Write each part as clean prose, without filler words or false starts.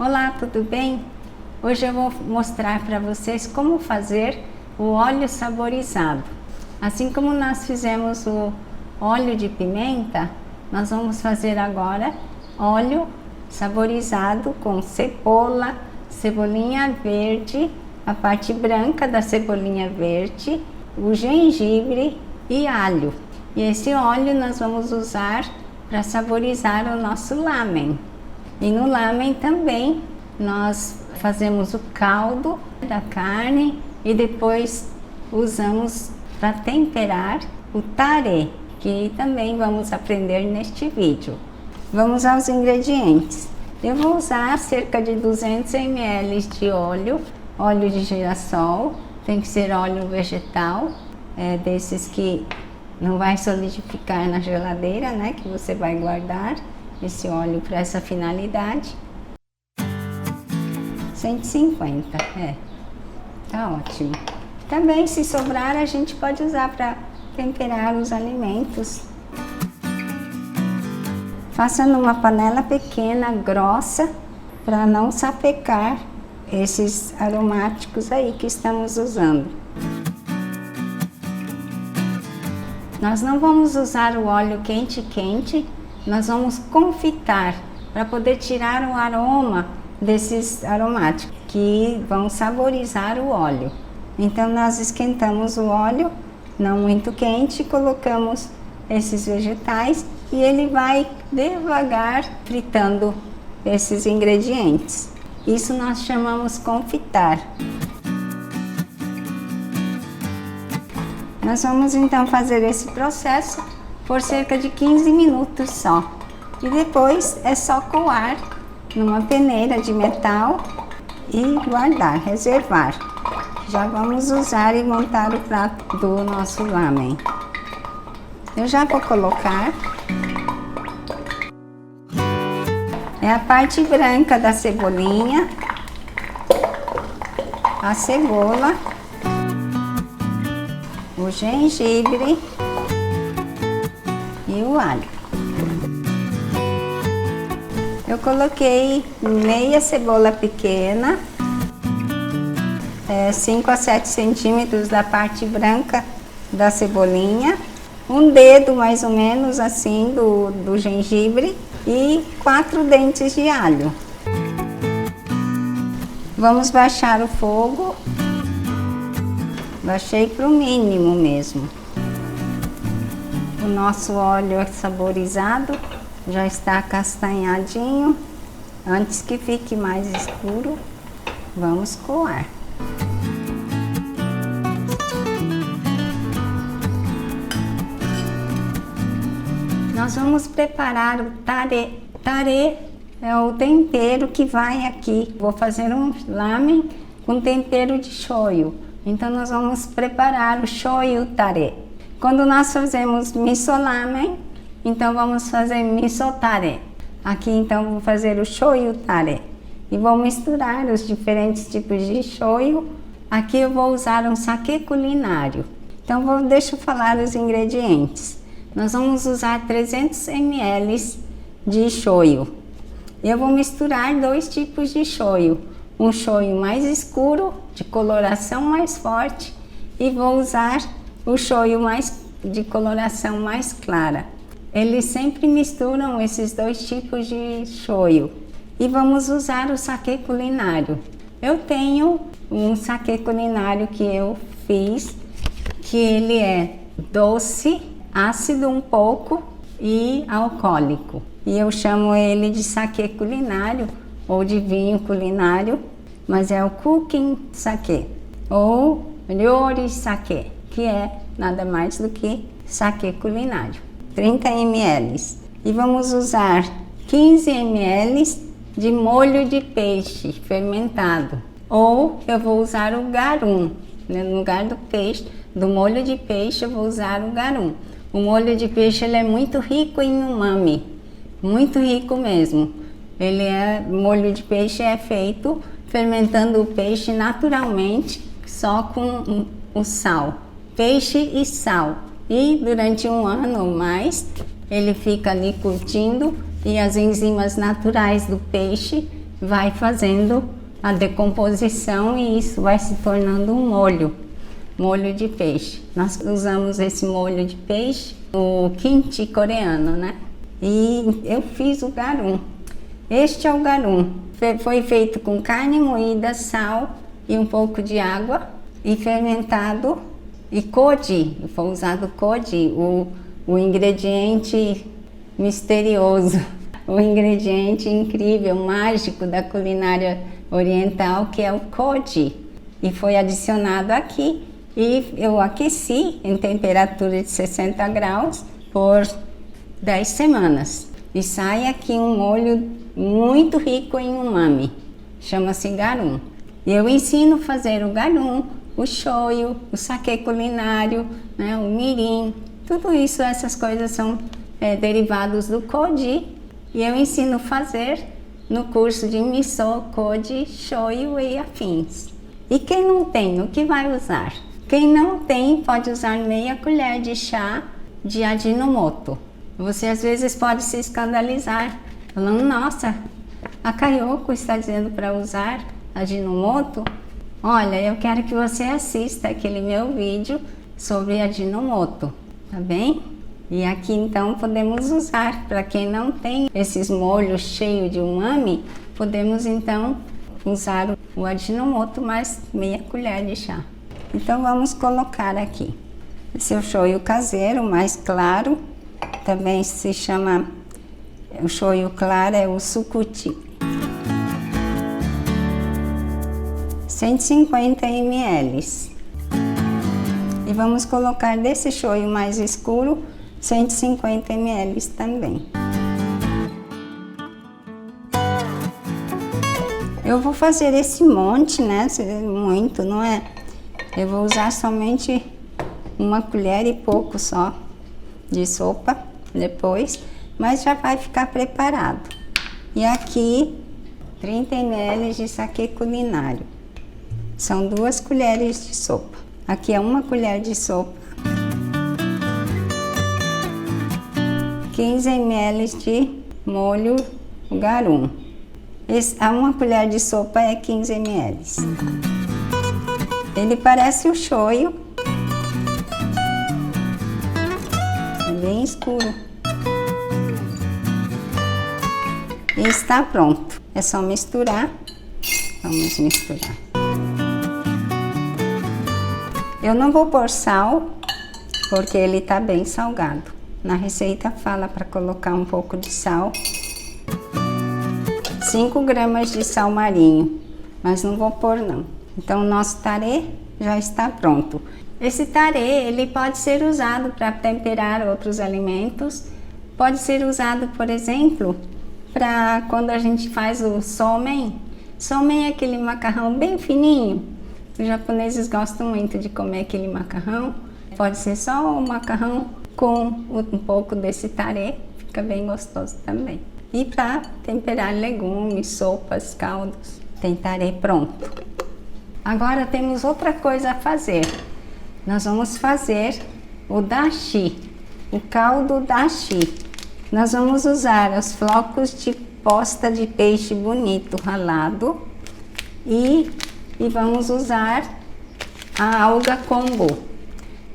Olá, tudo bem? Hoje eu vou mostrar para vocês como fazer o óleo saborizado. Assim como nós fizemos o óleo de pimenta, nós vamos fazer agora óleo saborizado com cebola, cebolinha verde, a parte branca da cebolinha verde, o gengibre e alho. E esse óleo nós vamos usar para saborizar o nosso lamen. E no lamen também nós fazemos o caldo da carne e depois usamos para temperar o tarê, que também vamos aprender neste vídeo. Vamos aos ingredientes. Eu vou usar cerca de 200 ml de óleo de girassol, tem que ser óleo vegetal, desses que não vai solidificar na geladeira, né, que você vai guardar esse óleo para essa finalidade. 150, tá ótimo. Também, se sobrar, a gente pode usar para temperar os alimentos. Faça numa panela pequena, grossa, para não sapecar esses aromáticos aí que estamos usando. Nós não vamos usar o óleo quente, nós vamos confitar para poder tirar o aroma desses aromáticos que vão saborizar o óleo. Então nós esquentamos o óleo, não muito quente, colocamos esses vegetais e ele vai devagar fritando esses ingredientes. Isso nós chamamos confitar. Nós vamos então fazer esse processo por cerca de 15 minutos só. E depois é só coar numa peneira de metal e guardar, reservar. Já vamos usar e montar o prato do nosso lamen. Eu já vou colocar. É a parte branca da cebolinha, a cebola, o gengibre e o alho. Eu coloquei meia cebola pequena, 5 a 7 centímetros da parte branca da cebolinha, um dedo mais ou menos assim do gengibre e 4 dentes de alho. Vamos baixar o fogo. Baixei para o mínimo mesmo. O nosso óleo saborizado já está acastanhadinho. Antes que fique mais escuro, vamos coar. Nós vamos preparar o tarê. Tarê é o tempero que vai aqui. Vou fazer um lamen com tempero de shoyu. Então nós vamos preparar o shoyu tarê. Quando nós fazemos miso lamen, então vamos fazer miso tarê. Aqui então vou fazer o shoyu tarê. E vou misturar os diferentes tipos de shoyu. Aqui eu vou usar um sake culinário. Então deixa eu falar os ingredientes. Nós vamos usar 300 ml de shoyu. Eu vou misturar 2 tipos de shoyu. Um shoyu mais escuro, de coloração mais forte, e vou usar o shoyu de coloração mais clara. Eles sempre misturam esses 2 tipos de shoyu. E vamos usar o sake culinário. Eu tenho um sake culinário que eu fiz, que ele é doce, ácido um pouco e alcoólico. E eu chamo ele de sake culinário ou de vinho culinário, mas é o cooking sake ou ryori sake, que é nada mais do que sake culinário. 30 ml. E vamos usar 15 ml de molho de peixe fermentado. Ou eu vou usar o garum, né? No lugar do molho de peixe eu vou usar o garum. O molho de peixe ele é muito rico em umami, muito rico mesmo. Molho de peixe é feito fermentando o peixe naturalmente, só com o sal, peixe e sal. E durante 1 ano ou mais, ele fica ali curtindo e as enzimas naturais do peixe vai fazendo a decomposição e isso vai se tornando um molho de peixe. Nós usamos esse molho de peixe, o kimchi coreano, né? E eu fiz o garum. Este é o garum. Foi feito com carne moída, sal e um pouco de água e fermentado e koji. Foi usado koji, o ingrediente misterioso, o ingrediente incrível, mágico da culinária oriental, que é o koji. E foi adicionado aqui e eu aqueci em temperatura de 60 graus por 10 semanas. E sai aqui um molho muito rico em umami, chama-se garum. E eu ensino a fazer o garum, o shoyu, o sake culinário, né, o mirim, tudo isso, essas coisas são derivados do koji. E eu ensino a fazer no curso de miso, koji, shoyu e afins. E quem não tem, o que vai usar? Quem não tem pode usar meia colher de chá de Ajinomoto. Você às vezes pode se escandalizar, falando, nossa, a Kayoko está dizendo para usar Ajinomoto? Olha, eu quero que você assista aquele meu vídeo sobre Ajinomoto, tá bem? E aqui então podemos usar, para quem não tem esses molhos cheios de umami, podemos então usar o Ajinomoto mais meia colher de chá. Então vamos colocar aqui. Esse é o shoyu caseiro, mais claro, também se chama, o shoyu claro é o sukuchi. 150 ml. E vamos colocar desse shoyu mais escuro 150 ml também. Eu vou fazer esse monte, né? Muito, não é? Eu vou usar somente uma colher e pouco só de sopa depois, mas já vai ficar preparado. E aqui 30 ml de sake culinário. São 2 colheres de sopa. Aqui é 1 colher de sopa. 15 ml de molho garum. A 1 colher de sopa é 15 ml. Ele parece o shoyu. É bem escuro. E está pronto. É só misturar. Vamos misturar. Eu não vou pôr sal, porque ele está bem salgado. Na receita fala para colocar um pouco de sal. 5 gramas de sal marinho, mas não vou pôr não. Então o nosso tarê já está pronto. Esse tarê, ele pode ser usado para temperar outros alimentos. Pode ser usado, por exemplo, para quando a gente faz o somen. Somen é aquele macarrão bem fininho. Os japoneses gostam muito de comer aquele macarrão. Pode ser só o macarrão com um pouco desse tarê, fica bem gostoso também. E para temperar legumes, sopas, caldos, tem tarê pronto. Agora temos outra coisa a fazer. Nós vamos fazer o dashi, o caldo dashi. Nós vamos usar os flocos de posta de peixe bonito ralado e vamos usar a alga kombu.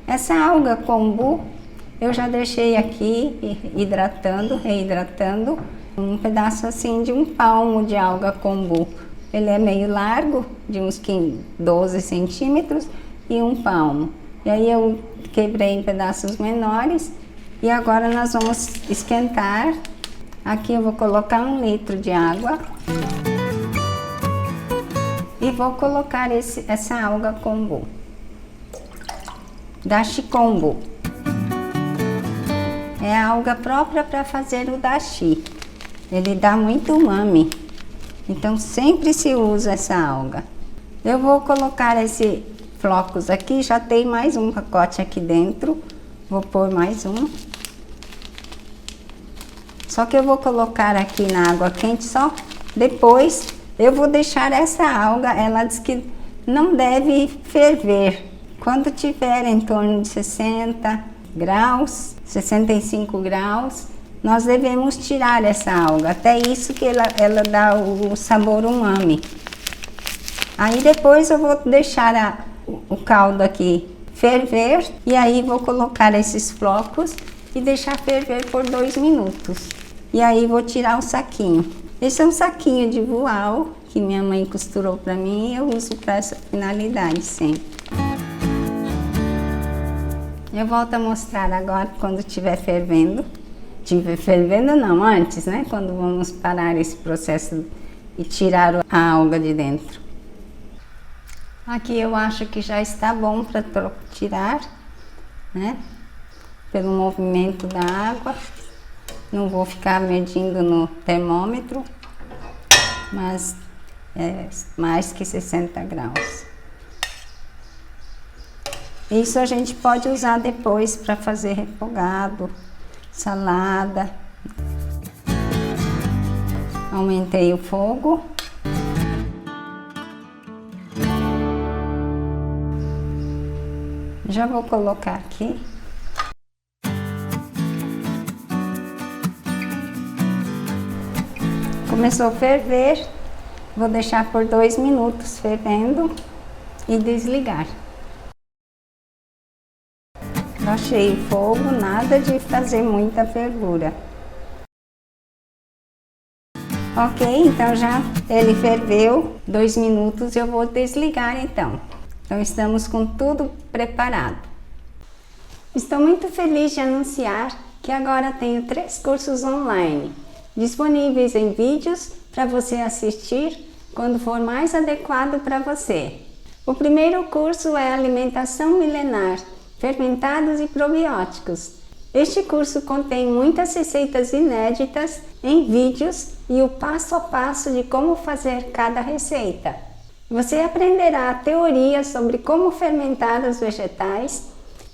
Essa alga kombu eu já deixei aqui reidratando, um pedaço assim de um palmo de alga kombu. Ele é meio largo, de uns 12 centímetros e um palmo. E aí eu quebrei em pedaços menores e agora nós vamos esquentar. Aqui eu vou colocar 1 litro de água e vou colocar essa alga kombu, dashi kombu. É a alga própria para fazer o dashi. Ele dá muito umami, então sempre se usa essa alga. Eu vou colocar esses flocos aqui, já tem mais um pacote aqui dentro. Vou pôr mais um. Só que eu vou colocar aqui na água quente só depois. Eu vou deixar essa alga, ela diz que não deve ferver. Quando tiver em torno de 60 graus, 65 graus, nós devemos tirar essa alga. Até isso que ela dá o sabor umami. Aí depois eu vou deixar o caldo aqui ferver e aí vou colocar esses flocos e deixar ferver por 2 minutos. E aí vou tirar o saquinho. Esse é um saquinho de voal que minha mãe costurou para mim e eu uso para essa finalidade sempre. Eu volto a mostrar agora quando estiver fervendo. Estiver fervendo não, antes, né? Quando vamos parar esse processo e tirar a alga de dentro. Aqui eu acho que já está bom para tirar, né? Pelo movimento da água. Não vou ficar medindo no termômetro, mas é mais que 60 graus. Isso a gente pode usar depois para fazer refogado, salada. Aumentei o fogo. Já vou colocar aqui. Começou a ferver, vou deixar por 2 minutos fervendo e desligar. Baixei o fogo, nada de fazer muita fervura. Ok, então já ele ferveu 2 minutos, eu vou desligar então. Então estamos com tudo preparado. Estou muito feliz de anunciar que agora tenho 3 cursos online, disponíveis em vídeos para você assistir quando for mais adequado para você. O primeiro curso é Alimentação Milenar, Fermentados e Probióticos. Este curso contém muitas receitas inéditas em vídeos e o passo a passo de como fazer cada receita. Você aprenderá a teoria sobre como fermentar os vegetais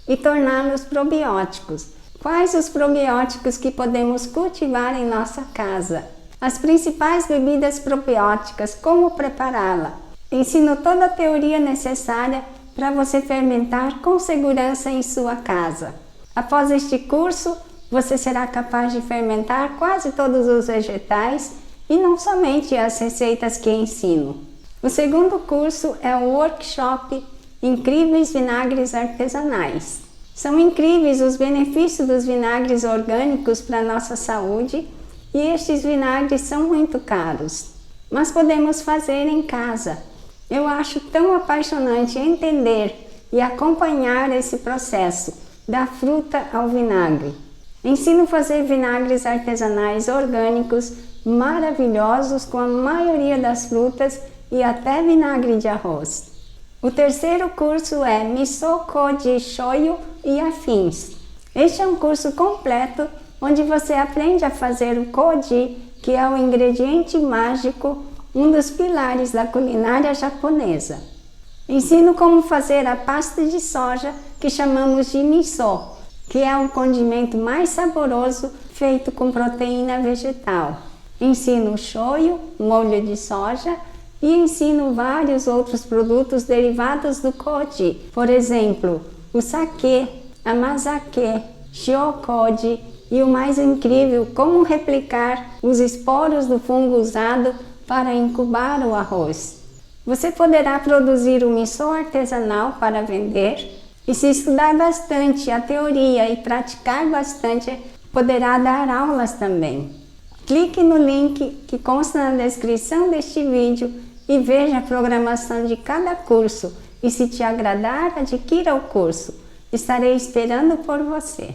e torná-los probióticos. Quais os probióticos que podemos cultivar em nossa casa? As principais bebidas probióticas, como prepará-la? Ensino toda a teoria necessária para você fermentar com segurança em sua casa. Após este curso, você será capaz de fermentar quase todos os vegetais e não somente as receitas que ensino. O segundo curso é o workshop Incríveis Vinagres Artesanais. São incríveis os benefícios dos vinagres orgânicos para a nossa saúde e estes vinagres são muito caros, mas podemos fazer em casa. Eu acho tão apaixonante entender e acompanhar esse processo, da fruta ao vinagre. Ensino a fazer vinagres artesanais orgânicos maravilhosos com a maioria das frutas e até vinagre de arroz. O terceiro curso é Miso, Koji, Shoyu e afins. Este é um curso completo onde você aprende a fazer o Koji, que é o ingrediente mágico, um dos pilares da culinária japonesa. Ensino como fazer a pasta de soja que chamamos de miso, que é o condimento mais saboroso feito com proteína vegetal. Ensino o shoyu, molho de soja, e ensino vários outros produtos derivados do koji, por exemplo, o sake, amazake, shiokoji e o mais incrível, como replicar os esporos do fungo usado para incubar o arroz. Você poderá produzir o miso artesanal para vender e se estudar bastante a teoria e praticar bastante, poderá dar aulas também. Clique no link que consta na descrição deste vídeo e veja a programação de cada curso e se te agradar, adquira o curso. Estarei esperando por você.